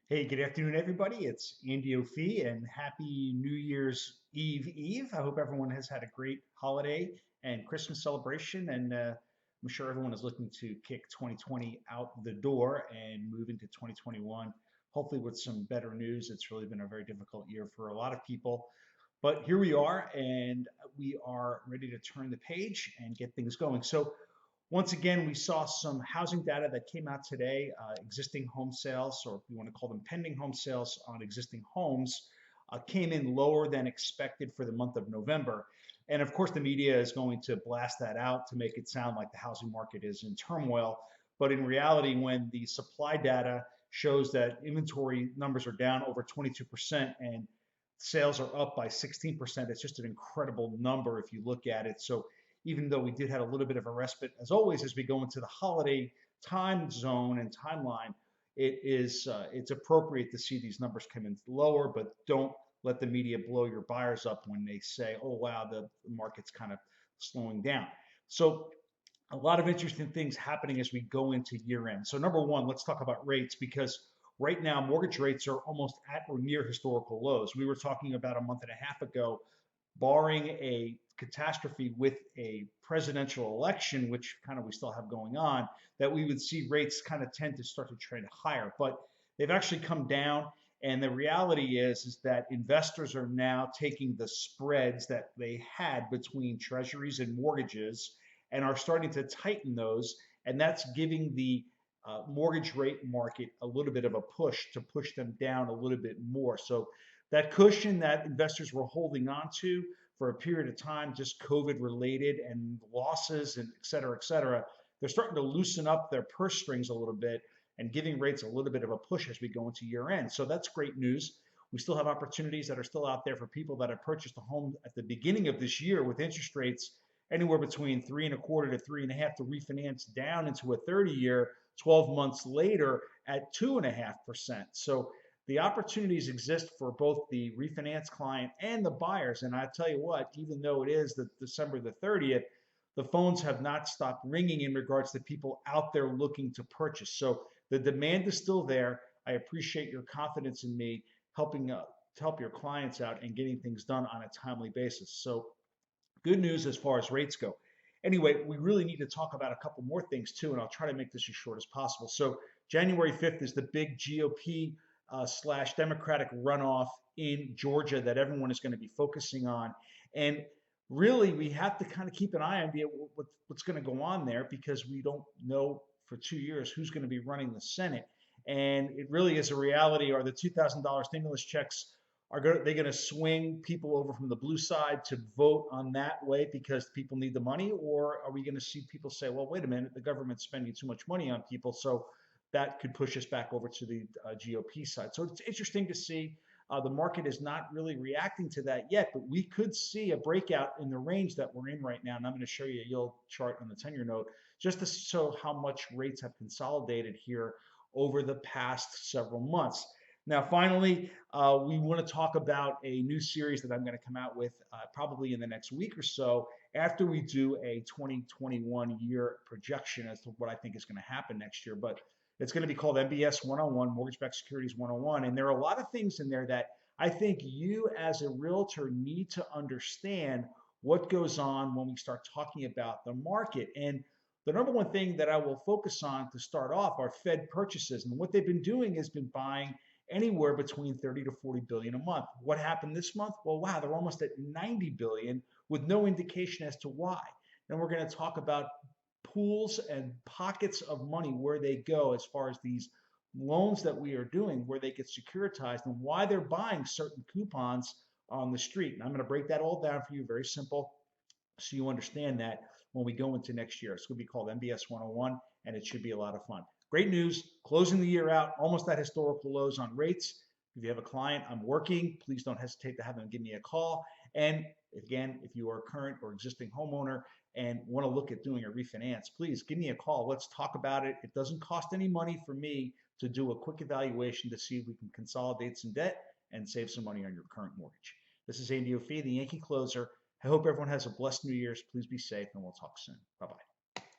Hey, good afternoon, everybody. It's Andy O'Fee, and happy New Year's Eve. I hope everyone has had a great holiday and Christmas celebration, and I'm sure everyone is looking to kick 2020 out the door and move into 2021, hopefully with some better news. It's really been a very difficult year for a lot of people, but here we are, and we are ready to turn the page and get things going. So once again, we saw some housing data that came out today. Existing home sales, or we want to call them pending home sales on existing homes, came in lower than expected for the month of November. And of course, the media is going to blast that out to make it sound like the housing market is in turmoil. But in reality, when the supply data shows that inventory numbers are down over 22% and sales are up by 16%, it's just an incredible number if you look at it. So even though we did have a little bit of a respite, as always, as we go into the holiday time zone and timeline, it's appropriate to see these numbers come in lower, but don't let the media blow your buyers up when they say, "Oh wow, the market's kind of slowing down." So a lot of interesting things happening as we go into year end. So number one, let's talk about rates because right now mortgage rates are almost at or near historical lows. We were talking about a month and a half ago, barring a catastrophe with a presidential election, which kind of we still have going on, that we would see rates kind of tend to start to trend higher. But they've actually come down. And the reality is that investors are now taking the spreads that they had between treasuries and mortgages and are starting to tighten those. And that's giving the mortgage rate market a little bit of a push to push them down a little bit more. So that cushion that investors were holding on to for a period of time, just COVID related and losses and et cetera, they're starting to loosen up their purse strings a little bit and giving rates a little bit of a push as we go into year end. So that's great news. We still have opportunities that are still out there for people that have purchased a home at the beginning of this year with interest rates anywhere between 3.25 to 3.5 to refinance down into a 30-year 12 months later at 2.5%. So the opportunities exist for both the refinance client and the buyers. And I tell you what, even though it is the December the 30th, the phones have not stopped ringing in regards to people out there looking to purchase. So the demand is still there. I appreciate your confidence in me helping to help your clients out and getting things done on a timely basis. So good news as far as rates go. Anyway, we really need to talk about a couple more things too, and I'll try to make this as short as possible. So January 5th is the big GOP slash Democratic runoff in Georgia that everyone is going to be focusing on. And really, we have to kind of keep an eye on what's going to go on there because we don't know for 2 years who's going to be running the Senate. And it really is a reality. Are the $2,000 stimulus checks they going to swing people over from the blue side to vote on that way because people need the money? Or are we going to see people say, well, wait a minute, the government's spending too much money on people, so that could push us back over to the GOP side. So it's interesting to see. The market is not really reacting to that yet, but we could see a breakout in the range that we're in right now. And I'm going to show you a yield chart on the 10-year note just to show how much rates have consolidated here over the past several months. Now, finally, we want to talk about a new series that I'm going to come out with probably in the next week or so after we do a 2021 year projection as to what I think is going to happen next year. But it's going to be called MBS 101, Mortgage Backed Securities 101. And there are a lot of things in there that I think you as a realtor need to understand what goes on when we start talking about the market. And the number one thing that I will focus on to start off are Fed purchases. And what they've been doing is been buying anywhere between 30 to 40 billion a month. What happened this month? Well, wow, they're almost at 90 billion with no indication as to why. And we're going to talk about pools and pockets of money where they go as far as these loans that we are doing, where they get securitized and why they're buying certain coupons on the street. And I'm going to break that all down for you, very simple, so you understand that when we go into next year. It's going to be called MBS 101, and it should be a lot of fun. Great news, closing the year out, almost at historical lows on rates. If you have a client, I'm working, please don't hesitate to have them give me a call. And again, if you are a current or existing homeowner and want to look at doing a refinance, please give me a call. Let's talk about it. It doesn't cost any money for me to do a quick evaluation to see if we can consolidate some debt and save some money on your current mortgage. This is Andy O'Fee, the Yankee Closer. I hope everyone has a blessed New Year's. Please be safe, and we'll talk soon. Bye-bye.